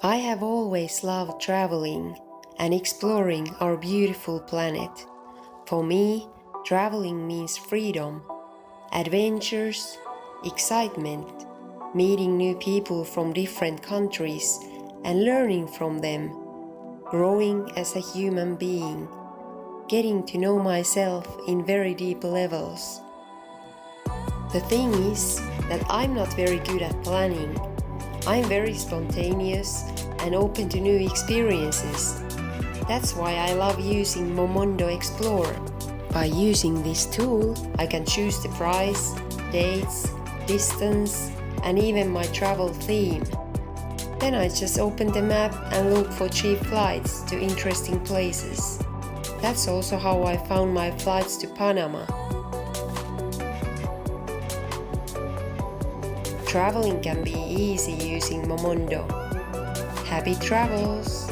I have always loved traveling and exploring our beautiful planet. For me, traveling means freedom, adventures, excitement, meeting new people from different countries and learning from them, growing as a human being, getting to know myself in very deep levels. The thing is that I'm not very good at planning. I'm very spontaneous and open to new experiences. That's why I love using Momondo Explore. By using this tool, I can choose the price, dates, distance, and even my travel theme. Then I just open the map and look for cheap flights to interesting places. That's also how I found my flights to Panama. Traveling can be easy using Momondo. Happy travels!